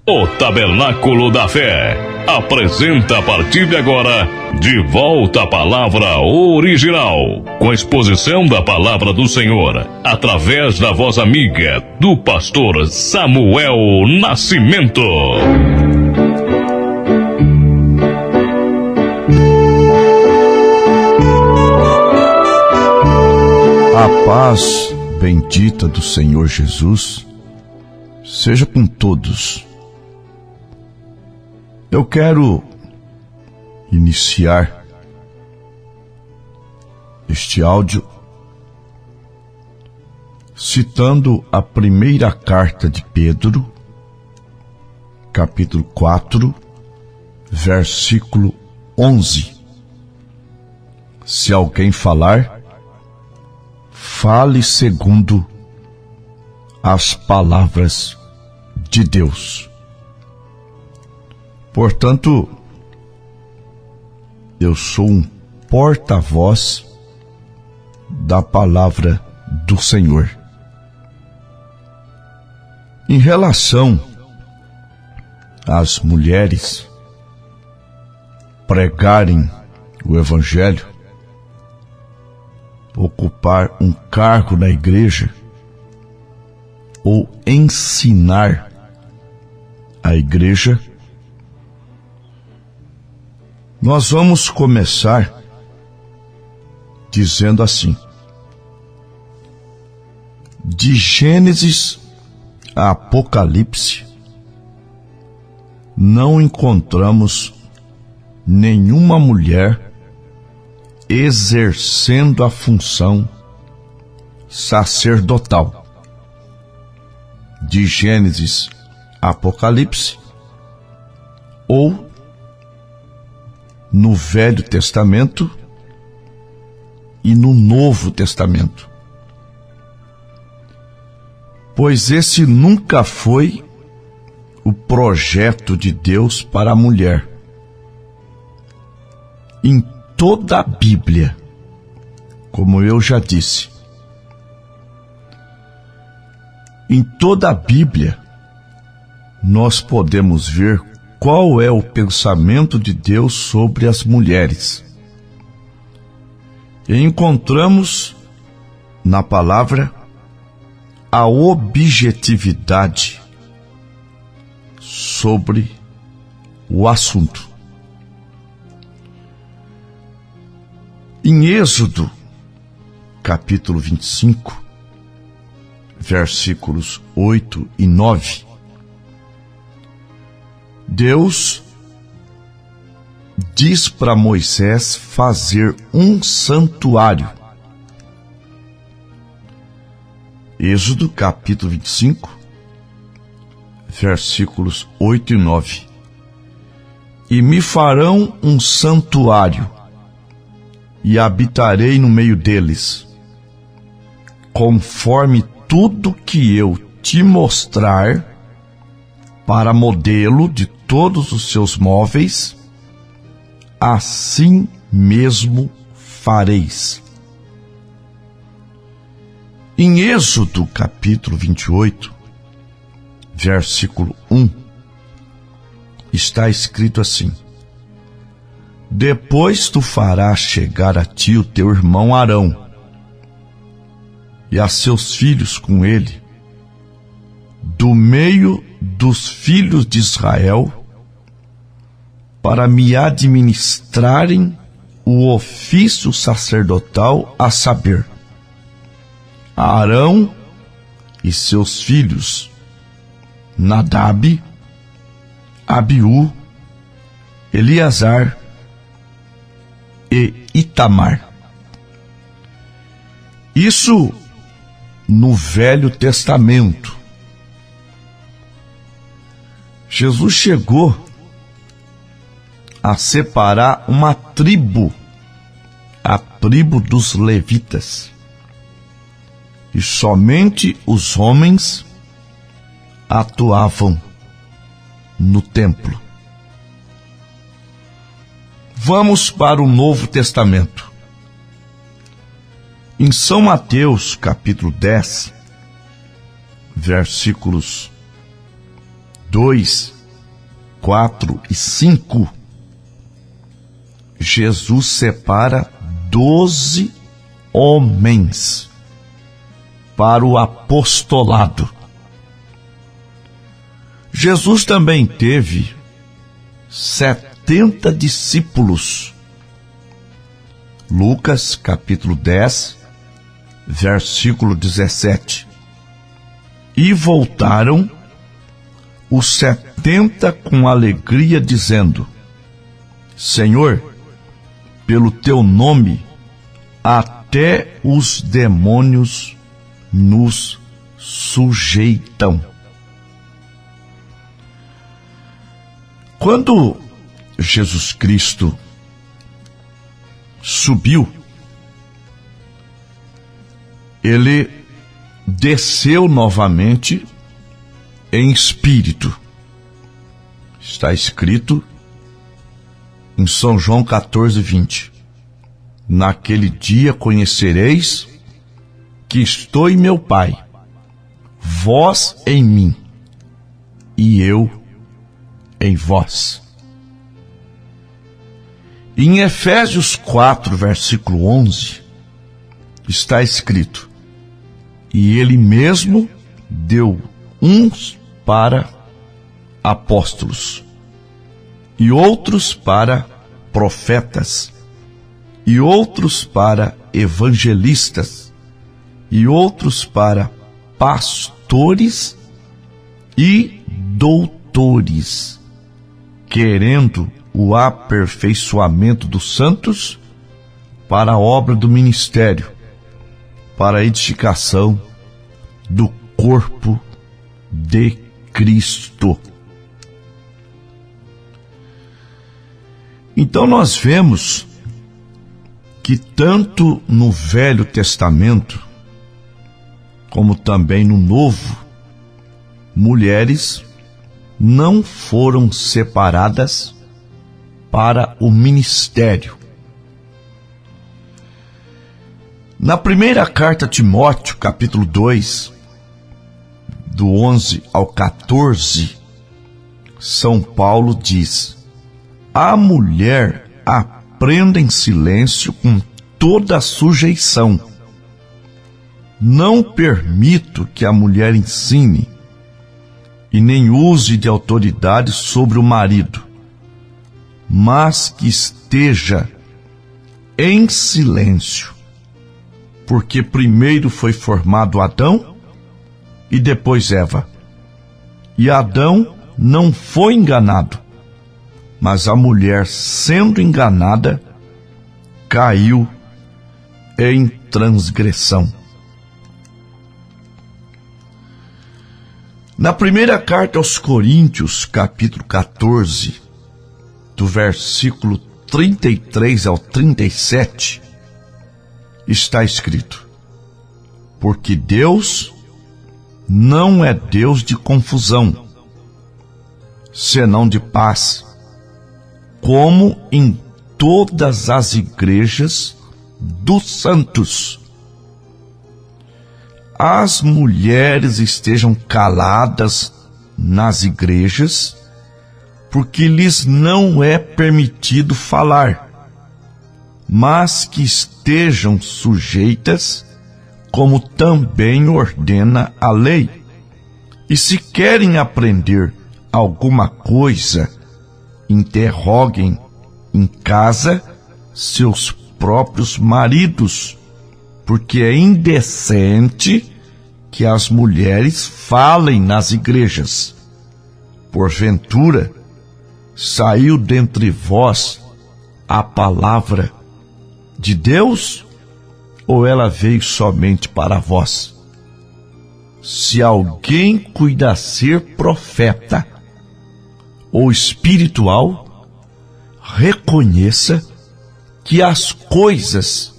O Tabernáculo da Fé apresenta a partir de agora De Volta à Palavra Original, com a exposição da Palavra do Senhor, através da voz amiga do pastor Samuel Nascimento. A paz bendita do Senhor Jesus seja com todos. Eu quero iniciar este áudio citando a primeira carta de Pedro, capítulo 4, versículo 11. Se alguém falar, fale segundo as palavras de Deus. Portanto, eu sou um porta-voz da palavra do Senhor. Em relação às mulheres pregarem o Evangelho, ocupar um cargo na igreja ou ensinar a igreja, nós vamos começar dizendo assim: de Gênesis a Apocalipse, não encontramos nenhuma mulher exercendo a função sacerdotal. De Gênesis a Apocalipse, ou no Velho Testamento e no Novo Testamento. Pois esse nunca foi o projeto de Deus para a mulher. Em toda a Bíblia, como eu já disse, em toda a Bíblia, nós podemos ver qual é o pensamento de Deus sobre as mulheres. E encontramos na palavra a objetividade sobre o assunto. Em Êxodo, capítulo 25, versículos 8 e 9, Deus diz para Moisés fazer um santuário. Êxodo, capítulo 25, versículos 8 e 9. E me farão um santuário, e habitarei no meio deles, conforme tudo que eu te mostrar, para modelo de todos os seus móveis, assim mesmo fareis. Em Êxodo, capítulo 28, versículo 1, está escrito assim: depois tu farás chegar a ti o teu irmão Arão, e a seus filhos com ele, do meio dos filhos de Israel, para me administrarem o ofício sacerdotal, a saber, Arão e seus filhos, Nadab, Abiú, Eleazar e Itamar. Isso no Velho Testamento. Jesus chegou a separar uma tribo, a tribo dos levitas, e somente os homens atuavam no templo. Vamos para o Novo Testamento. Em São Mateus, capítulo 10, versículos 2 4 e 5, Jesus separa 12 homens para o apostolado. Jesus também teve 70 discípulos. Lucas, capítulo 10, versículo 17. E voltaram os 70 com alegria, dizendo: Senhor, pelo teu nome, até os demônios nos sujeitam. Quando Jesus Cristo subiu, ele desceu novamente em espírito. Está escrito em São João 14, 20. Naquele dia conhecereis que estou em meu Pai, vós em mim, e eu em vós. Em Efésios 4, versículo 11, está escrito: e ele mesmo deu uns para apóstolos, e outros para profetas, e outros para evangelistas, e outros para pastores e doutores, querendo o aperfeiçoamento dos santos para a obra do ministério, para a edificação do corpo de Cristo. Então nós vemos que tanto no Velho Testamento, como também no Novo, mulheres não foram separadas para o ministério. Na primeira carta a Timóteo, capítulo 2, do 11 ao 14, São Paulo diz: a mulher aprenda em silêncio com toda a sujeição. Não permito que a mulher ensine e nem use de autoridade sobre o marido, mas que esteja em silêncio, porque primeiro foi formado Adão e depois Eva. E Adão não foi enganado, mas a mulher, sendo enganada, caiu em transgressão. Na primeira carta aos Coríntios, capítulo 14, do versículo 33 ao 37, está escrito: porque Deus não é Deus de confusão, senão de paz, como em todas as igrejas dos santos. As mulheres estejam caladas nas igrejas, porque lhes não é permitido falar, mas que estejam sujeitas, como também ordena a lei. E se querem aprender alguma coisa, interroguem em casa seus próprios maridos, porque é indecente que as mulheres falem nas igrejas. Porventura, saiu dentre vós a palavra de Deus, ou ela veio somente para vós? Se alguém cuida ser profeta ou espiritual, reconheça que as coisas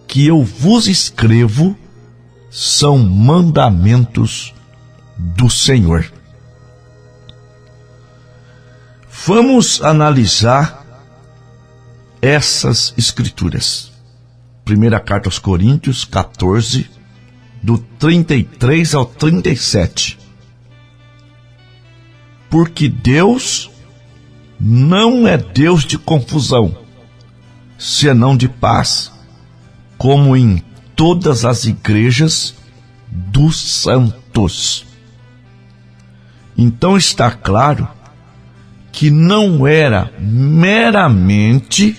que eu vos escrevo são mandamentos do Senhor. Vamos analisar essas escrituras. Primeira carta aos Coríntios, 14, do 33 ao 37. Porque Deus não é Deus de confusão, senão de paz, como em todas as igrejas dos santos. Então está claro que não era meramente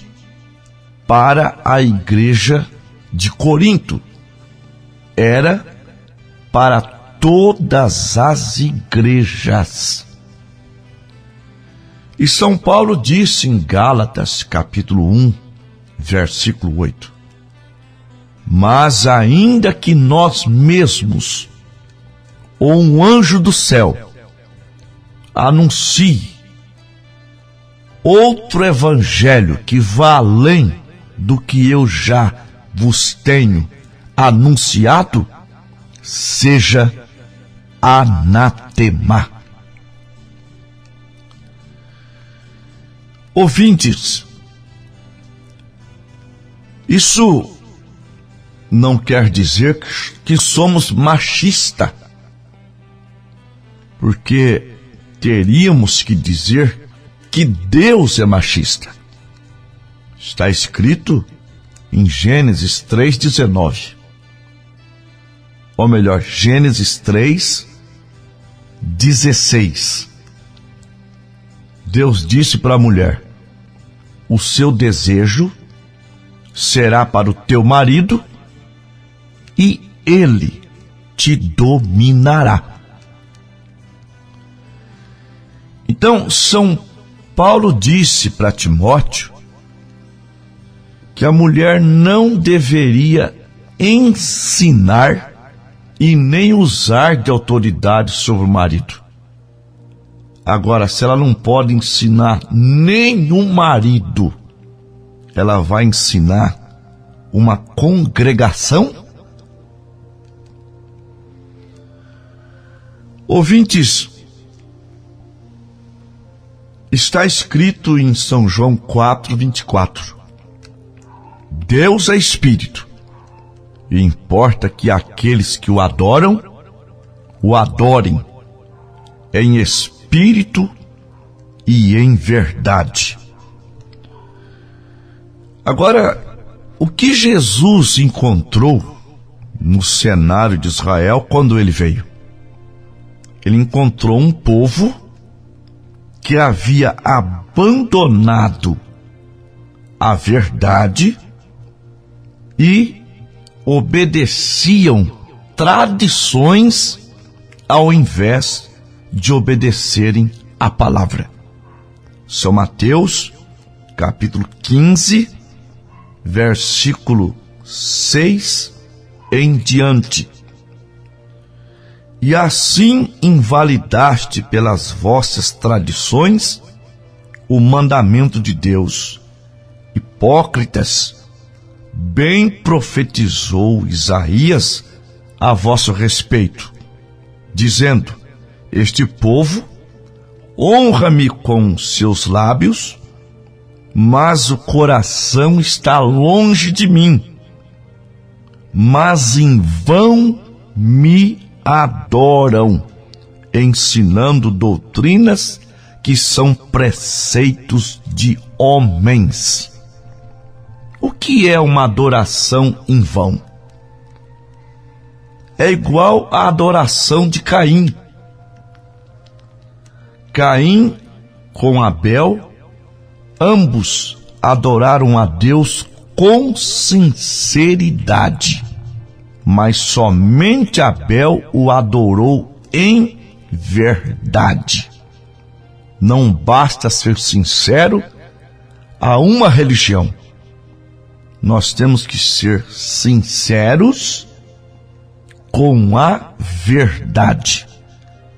para a igreja de Corinto, era para todas as igrejas. E São Paulo disse em Gálatas, capítulo 1, versículo 8: mas ainda que nós mesmos, ou um anjo do céu, anuncie outro evangelho que vá além do que eu já vos tenho anunciado, seja anatema. Ouvintes, isso não quer dizer que somos machistas, porque teríamos que dizer que Deus é machista. Está escrito em Gênesis 3,19. Ou melhor, Gênesis 3,16. Deus disse para a mulher: o seu desejo será para o teu marido e ele te dominará. Então, São Paulo disse para Timóteo que a mulher não deveria ensinar e nem usar de autoridade sobre o marido. Agora, se ela não pode ensinar nenhum marido, ela vai ensinar uma congregação? Ouvintes, está escrito em São João 4:24. Deus é Espírito, e importa que aqueles que o adorem em espírito e em verdade. Agora, o que Jesus encontrou no cenário de Israel quando ele veio? Ele encontrou um povo que havia abandonado a verdade e obedeciam tradições ao invés de obedecerem a palavra. São Mateus, capítulo 15, versículo 6 em diante. E assim invalidaste pelas vossas tradições o mandamento de Deus. Hipócritas, bem profetizou Isaías a vosso respeito, dizendo: este povo honra-me com seus lábios, mas o coração está longe de mim, mas em vão me adoram, ensinando doutrinas que são preceitos de homens. O que é uma adoração em vão? É igual à adoração de Caim. Caim com Abel, ambos adoraram a Deus com sinceridade, mas somente Abel o adorou em verdade. Não basta ser sincero a uma religião. Nós temos que ser sinceros com a verdade.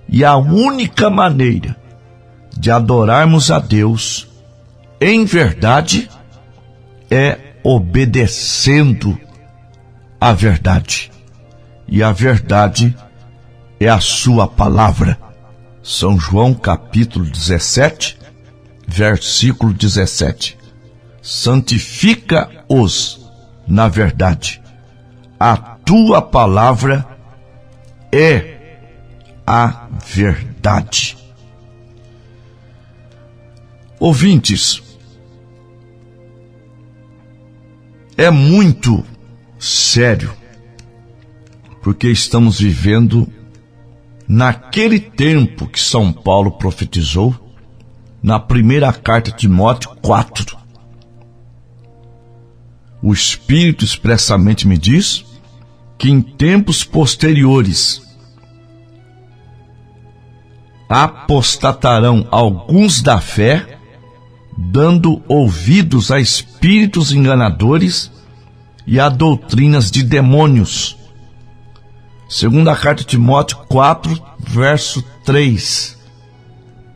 E a única maneira de adorarmos a Deus em verdade é obedecendo a verdade. E a verdade é a sua palavra. São João capítulo 17, versículo 17. Santifica-os na verdade. A tua palavra é a verdade. Ouvintes, é muito sério, porque estamos vivendo naquele tempo que São Paulo profetizou, na primeira carta de Timóteo 4. O Espírito expressamente me diz que em tempos posteriores apostatarão alguns da fé, dando ouvidos a espíritos enganadores e a doutrinas de demônios. Segunda carta de Timóteo 4, verso 3.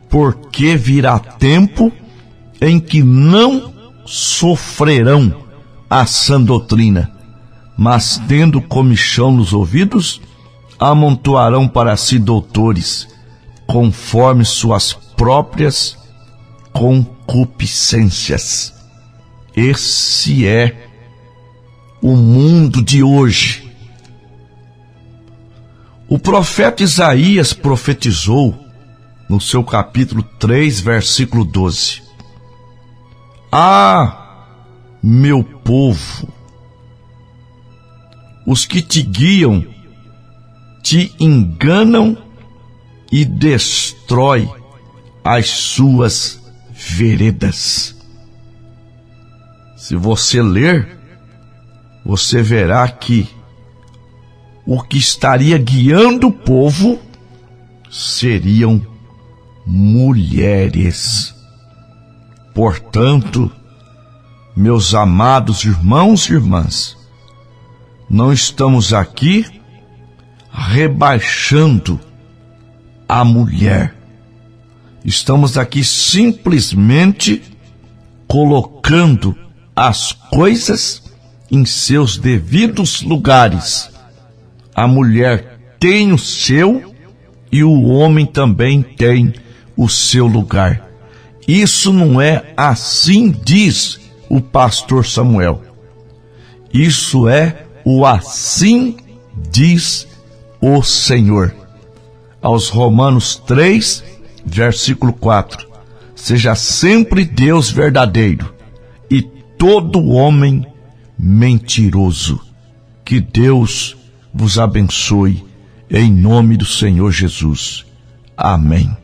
Porque virá tempo em que não sofrerão a sã doutrina, mas tendo comichão nos ouvidos, amontoarão para si doutores, conforme suas próprias concupiscências. Esse é o mundo de hoje. O profeta Isaías profetizou no seu capítulo 3, versículo 12. Ah, meu povo, os que te guiam te enganam e destrói as suas veredas. Se você ler, você verá que o que estaria guiando o povo seriam mulheres. Portanto, meus amados irmãos e irmãs, não estamos aqui rebaixando a mulher. Estamos aqui simplesmente colocando as coisas em seus devidos lugares. A mulher tem o seu e o homem também tem o seu lugar. Isso não é assim, diz o pastor Samuel. Isso é o assim diz o Senhor. Aos Romanos 3, versículo 4. Seja sempre Deus verdadeiro e todo homem mentiroso. Que Deus vos abençoe em nome do Senhor Jesus. Amém.